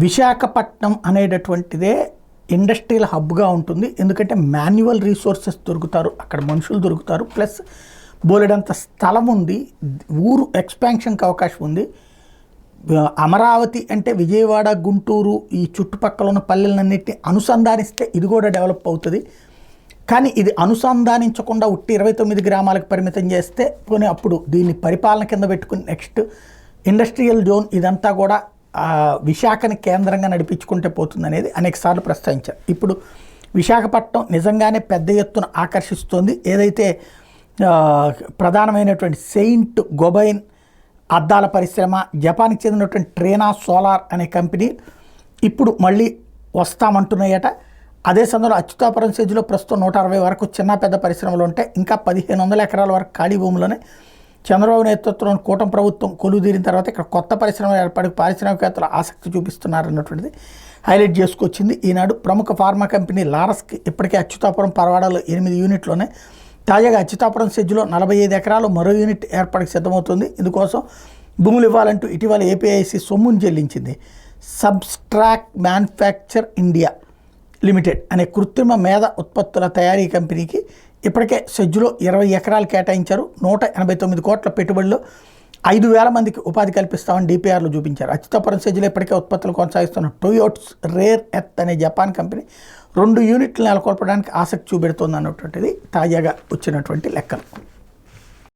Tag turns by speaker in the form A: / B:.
A: Visakhapatnam అనేటటువంటిదే industrial హబ్గా ఉంటుంది. ఎందుకంటే మాన్యువల్ రీసోర్సెస్ దొరుకుతారు, అక్కడ మనుషులు దొరుకుతారు, ప్లస్ బోలెడంత స్థలం ఉంది, ఊరు ఎక్స్పాన్షన్కి అవకాశం ఉంది. అమరావతి అంటే విజయవాడ, గుంటూరు ఈ చుట్టుపక్కల ఉన్న పల్లెలన్నింటినీ అనుసంధానిస్తే ఇది కూడా డెవలప్ అవుతుంది. కానీ ఇది అనుసంధానించకుండా ఉట్టి 29 గ్రామాలకు పరిమితం చేస్తే పోనీ అప్పుడు దీన్ని పరిపాలన కింద పెట్టుకుని నెక్స్ట్ ఇండస్ట్రియల్ జోన్ ఇదంతా కూడా విశాఖని కేంద్రంగా నడిపించుకుంటే పోతుంది అనేది అనేకసార్లు ప్రస్తావించారు. ఇప్పుడు విశాఖపట్నం నిజంగానే పెద్ద ఎత్తున ఆకర్షిస్తోంది. ఏదైతే ప్రధానమైనటువంటి సెయింట్ గొబైన్ అద్దాల పరిశ్రమ, జపాన్కి చెందినటువంటి ట్రేనా సోలార్ అనే కంపెనీ ఇప్పుడు మళ్ళీ వస్తామంటున్నాయట. అదే సమయంలో అచ్యుతాపురం సెజ్లో ప్రస్తుతం 160 వరకు చిన్న పెద్ద పరిశ్రమలు ఉంటాయి. ఇంకా 1500 ఎకరాల వరకు ఖాళీ భూములోనే చంద్రబాబు నేతృత్వంలోని కూటమి ప్రభుత్వం కొలువుదీరిన తర్వాత ఇక్కడ కొత్త పరిశ్రమలు ఏర్పడి పారిశ్రామికవేత్తలు ఆసక్తి చూపిస్తున్నారన్నటువంటిది హైలైట్ చేసుకొచ్చింది ఈనాడు. ప్రముఖ ఫార్మా కంపెనీ లారస్కి ఇప్పటికే అచ్యుతాపురం పరవాడలో 8 యూనిట్లోనే, తాజాగా అచ్యుతాపురం సెజ్లో 45 ఎకరాలు మరో యూనిట్ ఏర్పాటుకు సిద్ధమవుతుంది. ఇందుకోసం భూములు ఇవ్వాలంటూ ఇటీవల ఏపీఐసి సొమ్మును చెల్లించింది. సబ్స్ట్రాక్ట్ మ్యానుఫ్యాక్చర్ ఇండియా లిమిటెడ్ అనే కృత్రిమ మేధ ఉత్పత్తుల తయారీ కంపెనీకి ఇప్పటికే సెజ్లో 20 ఎకరాలు కేటాయించారు. 189 కోట్ల పెట్టుబడిలో 5000 మందికి ఉపాధి కల్పిస్తామని డిపిఆర్లు చూపించారు. అచ్యుతాపురం సెజ్లో ఇప్పటికే ఉత్పత్తులు కొనసాగిస్తున్న టొయోట్స్ రేర్ ఎర్త్ అనే జపాన్ కంపెనీ 2 యూనిట్లు నెలకొల్పడానికి ఆసక్తి చూపెడుతోంది అన్నటువంటిది తాజాగా వచ్చినటువంటి లెక్కలు.